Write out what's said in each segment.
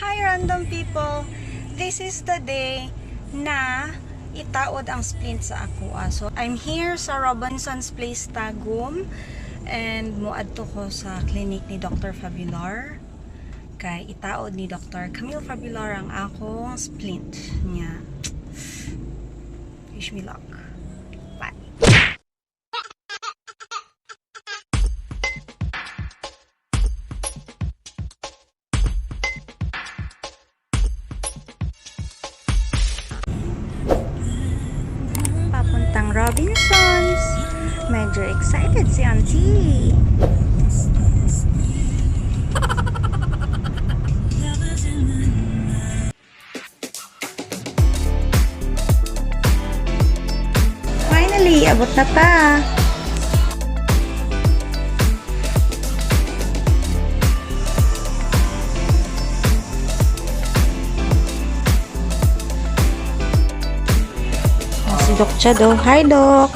Hi random people! This is the day na itaod ang splint sa ako. So I'm here sa Robinson's Place Tagum and muadto ko sa clinic ni Dr. Fabular. Kay itaod ni Dr. Camille Fabular ang akong splint niya. Wish me luck. Bye! Papuntang Robinson's. Medyo excited si Auntie. Finally, abot na pa. Si Doc Chado. Hi, Doc!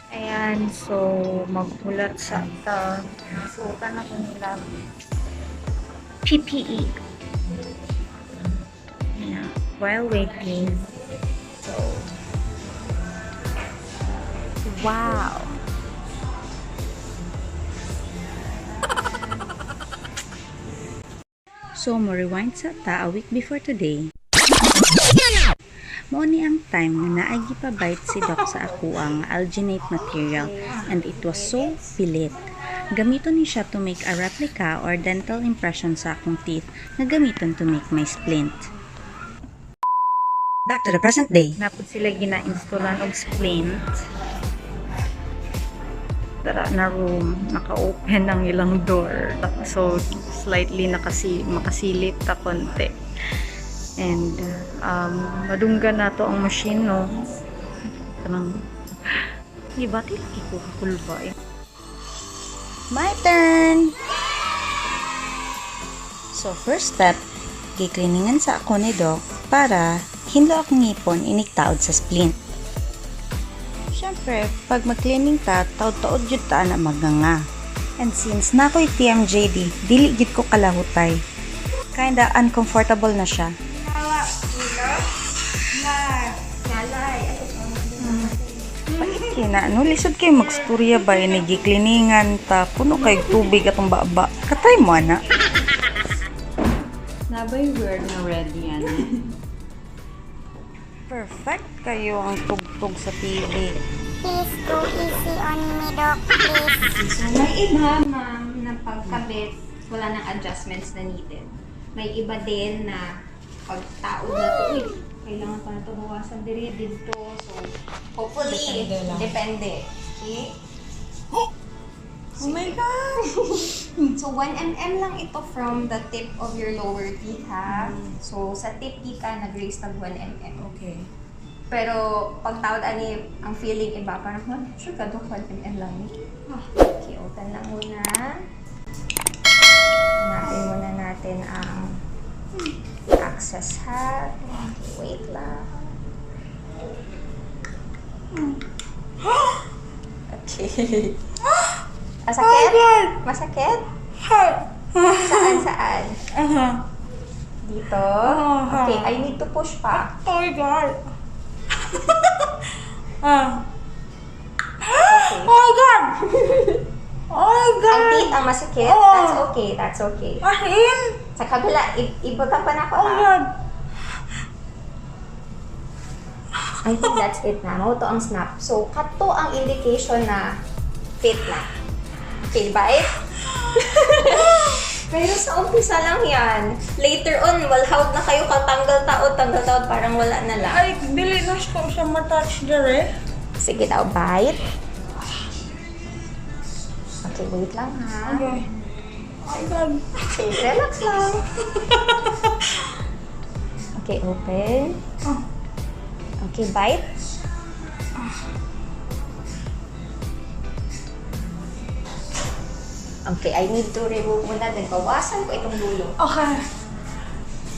Ayan, so maghulat sa ita. Suotan ako nila PPE. Yeah, while waiting. So, wow! So, mo rewind sa ta a week before today. Mao ni ang time nga naay gipabite si Doc sa ako ang alginate material and it was so pilit. Gamiton ni siya to make a replica or dental impression sa akong teeth na gamiton to make my splint. Back to the present day. Napod sila gina-installan og splint. Tara na room, naka-open ang ilang door. So slightly makasilip ta konti. And madungga na to ang machine, no? Kanang ibati lagi ko kakulba eh. My turn! So first step, gi-cleaningan sa ako ni Doc para hinlo akong ngipon iniktaod sa splint. Siyempre, pag mag-cleaning ta, taod-taod jud ta na maganga. And since na ako'y TMJ dili gid ko kalahutay. Kinda uncomfortable na siya. Kina, no, lisod kayo magstorya ba yung nagikliningan ta, puno kayo tubig atong baba. Katay mo, ana. Nabay word na ready yan. Perfect kayo ang tugtog sa TV. Please go easy on me, Doc, please. So, may iba, ma'am, na pagkabit, wala nang adjustments na needed. May iba din na pagtaod na to, kailangan pa na ito bawasan dito. So, hopefully, depende. Okay? Oh my God! So, 1 mm lang ito from the tip of your lower teeth, ha? So, sa tip di ka nag-raise ng 1 mm. Okay. Pero, pag tawad ani, ang feeling iba, parang, sure ka doon, 1 mm lang eh. Okay, open lang muna. Hanapin muna natin ang access hat. Okay, wait lang. Okay. Masakit? Masakit? Saan? Dito? Okay, I need to push pa. Oh my God! Okay. Oh my God! Oh my God! Ang teeth ang masakit? That's okay. Ahin! Sa kabila, ibutang pa na ako. Oh my God! I think that's it na. Mauto ang snap. So, kato ang indication na fit na. Okay, bye? Pero sa umpisa lang yan. Later on, walhawd na kayo tanggal taod, parang wala na lang. Ay, dili na siya matouch dire. Sige daw, bite. Okay, wait lang ha. Okay. Oh my God! Okay, relax lang. Okay, open. Okay, bite. Okay, I need to remove muna din. Bawasan ko itong dulo. Okay.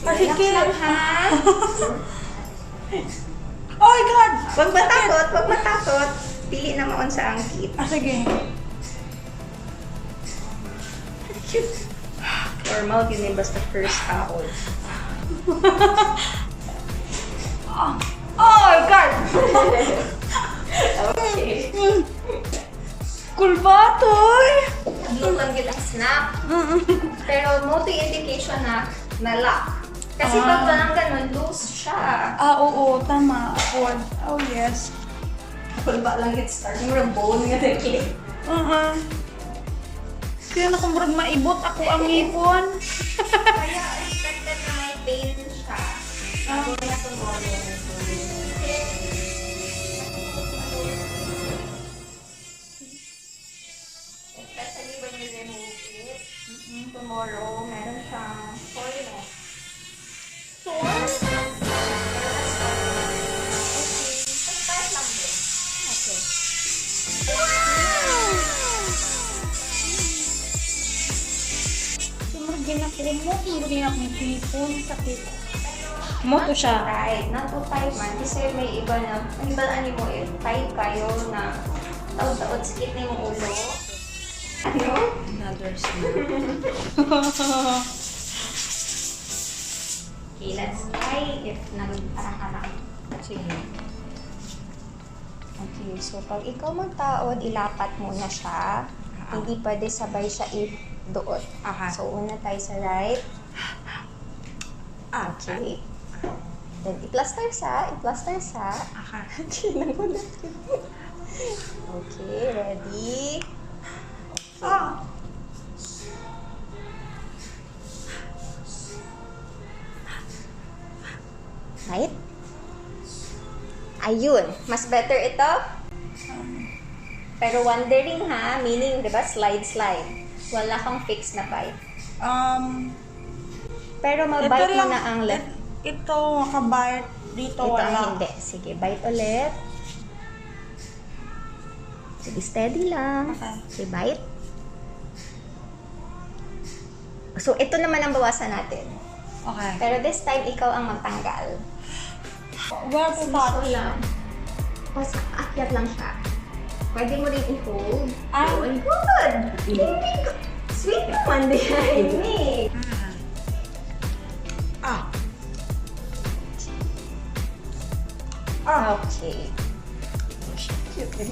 Relax lang ha. Oh my God! Huwag matakot. Pili na maon sa angkit. Sige. normal yun basta first ahon. Oh my God! Okay. Kulbatoy! Lutan kita snap. Pero mo to indication na na-lock. Kasi pag walang ganun, loose siya. Oo, tama. Oh, yes. Kulba lang it starting from bone nga nagkik. Kaya na kung murag maibot ako ang ipon. Kaya expected na may pain siya. Ako na tomorrow. Especially when you remove it. Tomorrow, meron siyang soreness. Sore? Start lang din. Okay. Murag ginakumot, murag ginakumot ipon. Sakit. Moto siya. Right, not to type man. Kasi may iba na, ang iba na mo eh, type kayo na taod-taod sakit na yung ulo. Ano? Another snap. Okay, let's try if nag-arang-arang. Sige. Okay, so pag ikaw magtaod, ilapat muna siya. Hindi pwede sabay siya i-doot. Aha. So, una tayo sa right. Okay. Then, i-plaster sa. Aha. Okay, ready? Ah! Right? Ayun. Mas better ito? Pero wondering ha, meaning, di ba, slide. Wala kang fix na bite. Pero mag-bite mo na ang left. Ito, makabite. Dito, Ito wala. ang hindi. Sige, bite ulit. Sige, steady lang. Okay. Okay, bite. So, ito naman ang bawasan natin. Okay. Pero this time, ikaw ang magtanggal. Where to touch? Ito lang. Basta akyat lang siya. Pwede mo rin i-hold. Ay. Yun, good! Hindi ko. Sweet naman behind me. Ah. Okay.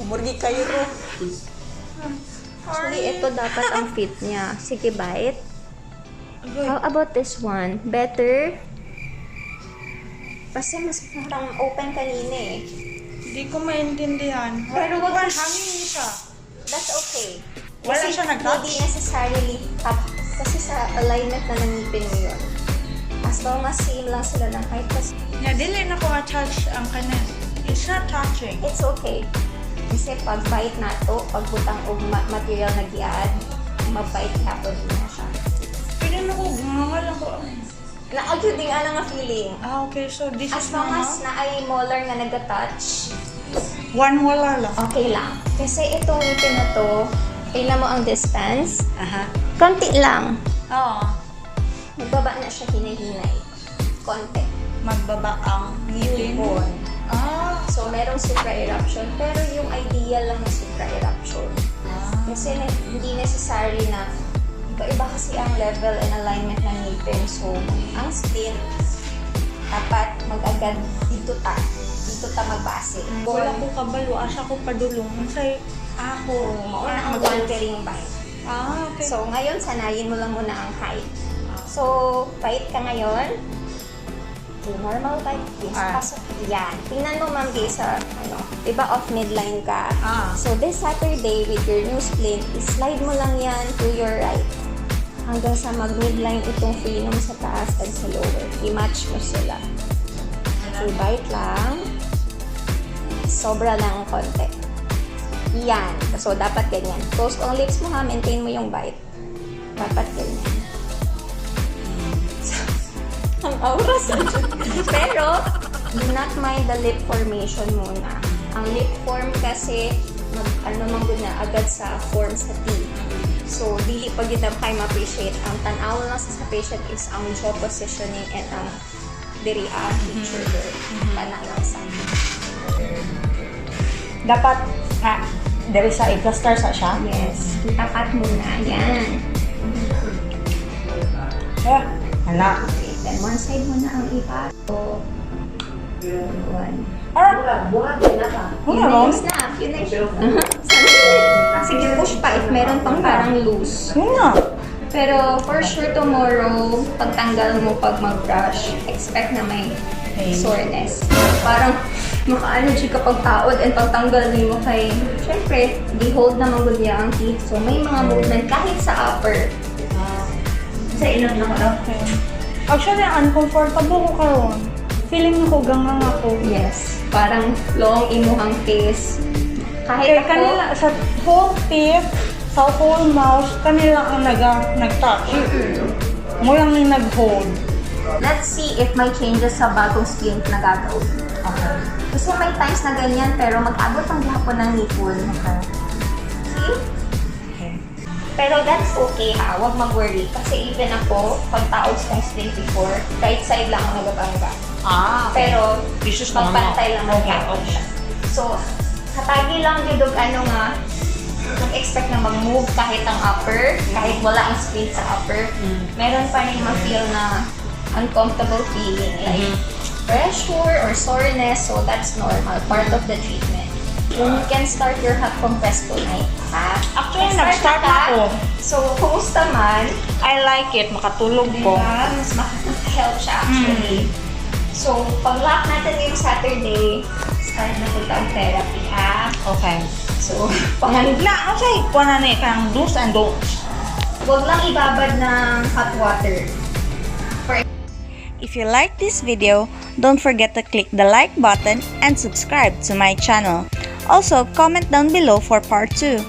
Murgi kayo ro. Actually, ito dapat ang fit niya. Sige, bite. How about this one? Better? Kasi mas parang open kanina eh. Hindi ko maintindihan. Pero wag Wag mo- hangin siya. That's okay. Wala Kasi siya nag-touch? hindi necessarily top. Kasi sa alignment na nangipin mo yun. As long as same lang sila ng height. Kasi Yeah, dili na ko ma-touch ang kanan. It's not touching. it's okay. Kasi pag bite na to, pag butang o material na gi-add, mabite hapon na siya. Pwede na ko, gumangal ako. Na-audio din nga feeling. Ah, okay. So, this As is long normal? as na ay molar nga nag-touch, One wala lang. okay lang. Kasi itong ngipin na to, tingnan mo ang distance, Aha. konti lang. Oo. Magbaba na siya hinay-hinay. Konti. Magbaba ang ngipin. Yun. Ah. So, merong supra-eruption, pero yung ideal lang na supra-eruption. Kasi hindi necessary na iba-iba kasi ang level and alignment ng ngipin. So, ang splint, dapat mag-agad dito ta magbase. Wala ko kabalo. Asa ko padulong. Say, ako. Mauna ang wandering bite. Ah, okay. So, ngayon, sanayin mo lang muna ang height. So, bite ka ngayon. Okay, normal bite. Yes, pasok. Yan. Tingnan mo, ma'am, sa, diba off midline ka? Ah. So, this Saturday, with your new splint, slide mo lang yan to your right. Hanggang sa mag-midline itong phenum sa taas at sa lower. I-match mo sila. Okay, bite lang. Sobra lang konti. Yan. So, dapat ganyan. Close ko ang lips mo ha. Maintain mo yung bite. Dapat ganyan. Ang auras. Pero, do not mind the lip formation muna. Ang lip form kasi, na agad sa form sa T. So, dili pag yun kayo ma-appreciate. Ang tanaw lang sa patient is ang jaw positioning and ang diri feature there. Tanaw lang sa Dapat, there is a cluster sa siya? Yes. Itapat muna. Yan. Yeah. Hala. Okay, then one side mo na ang ipa. So, one. Next na, yun na siya. Sige, push pa if meron pang parang loose. Yun na. Pero for sure tomorrow, pagtanggal mo pag mag-brush, expect na may soreness. Parang maka-ano siya kapag taod and pagtanggal mo kay, syempre, di-hold naman good niya ang teeth. So may mga movement kahit sa upper. Sa ilong na Okay. Actually, uncomfortable ko karon. Feeling ko gangang ako. Yes. Parang long imuhang face. Kaya Kahit ako, kanila, sa whole teeth, sa whole mouth, kanila ang nag-touch. Mo lang yung nag-hold. let's see if may changes sa bagong splint na gagawin. Okay. Kasi may times na ganyan pero mag-abot ang gihapon ng nipple. Okay. See? Okay. Pero that's okay ha, huwag mag-worry. Kasi even ako, pag taos ng splint before, right side lang ang nagabangga. Pero magpantay lang ang gihapon siya. So, katagi lang yung nga, mag-expect na mag-move kahit ang upper, kahit wala ang splint sa upper, meron pa rin ma-feel na uncomfortable feeling, like pressure or soreness, so that's normal, part of the treatment. You can start your hot compress tonight, ha? Actually, Nag-start nag-start ka? ako. So, kumusta man? I like it. Makatulog ko. Diba? Mas makaka-help siya actually. So, pag-lock natin ngayong Saturday, start na po ang therapy, ha? Okay. So, Na, okay. Kuha na ni kang do's and don'ts. huwag lang ibabad ng hot water. If you like this video, don't forget to click the like button and subscribe to my channel. Also, comment down below for part 2.